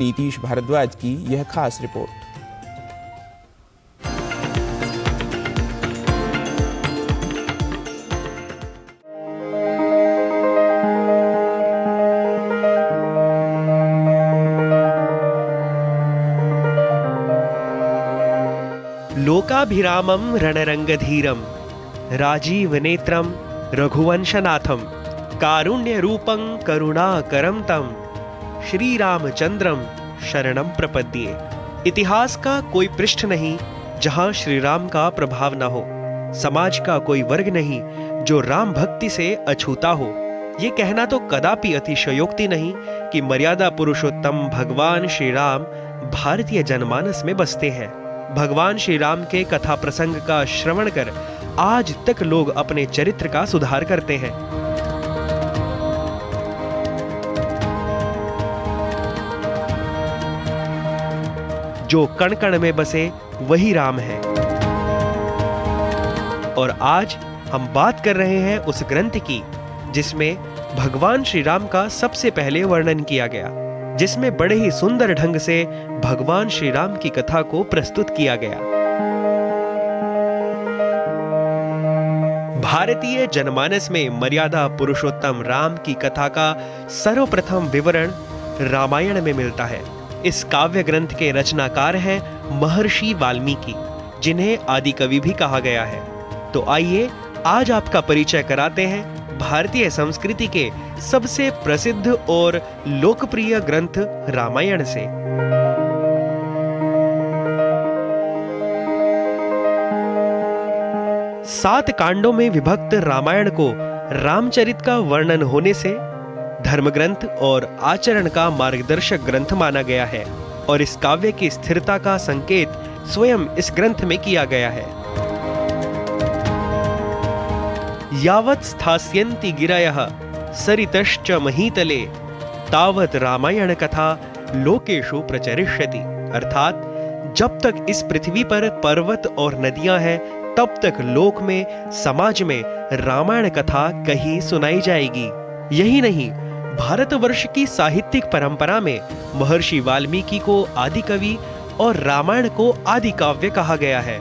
नीतीश भारद्वाज की यह खास रिपोर्ट। लोकाभिरामं रणरंगधीरं राजीवनेत्रं रघुवंशनाथं कारुण्यरूपं करुणाकरं तं श्रीरामचंद्रम शरणं प्रपद्ये। इतिहास का कोई पृष्ठ नहीं जहां श्री राम का प्रभाव न हो, समाज का कोई वर्ग नहीं जो राम भक्ति से अछूता हो। ये कहना तो कदापि अतिशयोक्ति नहीं कि मर्यादा पुरुषोत्तम भगवान श्री राम भारतीय जनमानस में बसते हैं। भगवान श्री राम के कथा प्रसंग का श्रवण कर आज तक लोग अपने चरित्र का सुधार करते हैं। जो कण कण में बसे वही राम है। और आज हम बात कर रहे हैं उस ग्रंथ की जिसमें भगवान श्री राम का सबसे पहले वर्णन किया गया, जिसमें बड़े ही सुंदर ढंग से भगवान श्री राम की कथा को प्रस्तुत किया गया। भारतीय जनमानस में मर्यादा पुरुषोत्तम राम की कथा का सर्वप्रथम विवरण रामायण में मिलता है। इस काव्य ग्रंथ के रचनाकार हैं महर्षि वाल्मीकि, जिन्हें आदि कवि भी कहा गया है। तो आइए आज आपका परिचय कराते हैं भारतीय संस्कृति के सबसे प्रसिद्ध और लोकप्रिय ग्रंथ रामायण से। सात कांडों में विभक्त रामायण को रामचरित का वर्णन होने से धर्म ग्रंथ और आचरण का मार्गदर्शक ग्रंथ माना गया है, और इस काव्य की स्थिरता का संकेत स्वयं इस ग्रंथ में किया गया है। यावत् स्थास्यन्ति गिरयः सरितश्च महीतले तावत् रामायण कथा लोकेषु प्रचरिष्यति। अर्थात जब तक इस पृथ्वी पर पर्वत और नदियां हैं तब तक लोक में, समाज में रामायण कथा कहीं सुनाई जाएगी। यही नहीं, भारतवर्ष की साहित्यिक परंपरा में महर्षि वाल्मीकि को आदि कवि और रामायण को आदि काव्य कहा गया है।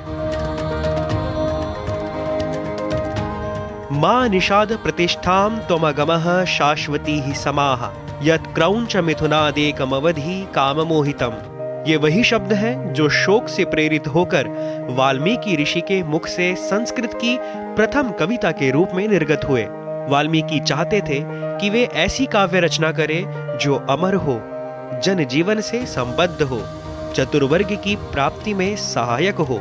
मा निषाद प्रतिष्ठां त्वमगमः शाश्वती ही समाः यत् क्रौंच मिथुनादेकमवधि काममोहितम्। ये वही शब्द हैं जो शोक से प्रेरित होकर वाल्मीकि ऋषि के मुख से संस्कृत की प्रथम कविता के रूप में निर्गत हुए। वाल्मीकि चाहते थे कि वे ऐसी काव्य रचना करें जो अमर हो, जन जीवन से संबद्ध हो, चतुर्वर्ग की प्राप्ति में सहायक हो,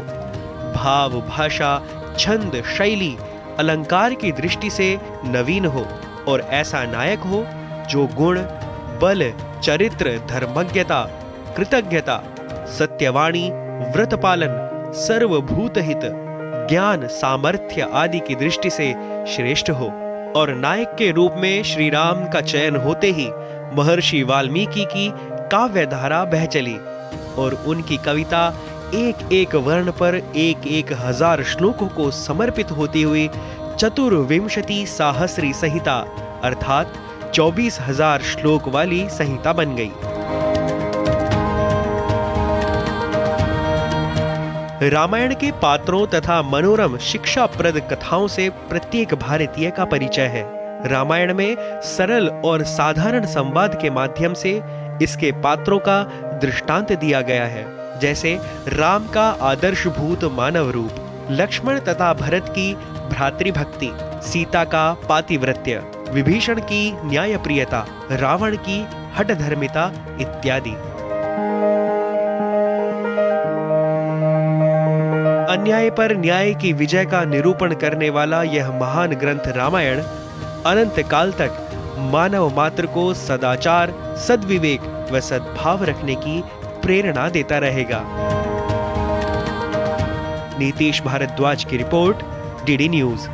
भाव, भाषा, छंद, शैली, अलंकार की दृष्टि से नवीन हो, और ऐसा नायक हो जो गुण, बल, चरित्र, धर्मज्ञता, कृतज्ञता, सत्यवाणी, व्रत पालन, सर्वभूत हित, ज्ञान, सामर्थ्य आदि की दृष्टि से श्रेष्ठ हो। और नायक के रूप में श्री राम का चयन होते ही महर्षि वाल्मीकि की काव्य धारा बह चली, और उनकी कविता एक एक वर्ण पर एक एक हजार श्लोकों को समर्पित होती हुई चतुर्विंशति साहस्री संहिता अर्थात 24,000 श्लोक वाली संहिता बन गई। रामायण के पात्रों तथा मनोरम शिक्षाप्रद कथाओं से प्रत्येक भारतीय का परिचय है। रामायण में सरल और साधारण संवाद के माध्यम से इसके पात्रों का दृष्टांत दिया गया है, जैसे राम का आदर्शभूत मानव रूप, लक्ष्मण तथा भरत की भ्रातृभक्ति, सीता का पातिव्रत्य, विभीषण की न्यायप्रियता, रावण की हठधर्मिता इत्यादि। अन्याय पर न्याय की विजय का निरूपण करने वाला यह महान ग्रंथ रामायण अनंत काल तक मानव मात्र को सदाचार, सद्विवेक व सद्भाव रखने की प्रेरणा देता रहेगा। नीतीश भारद्वाज की रिपोर्ट, डीडी न्यूज।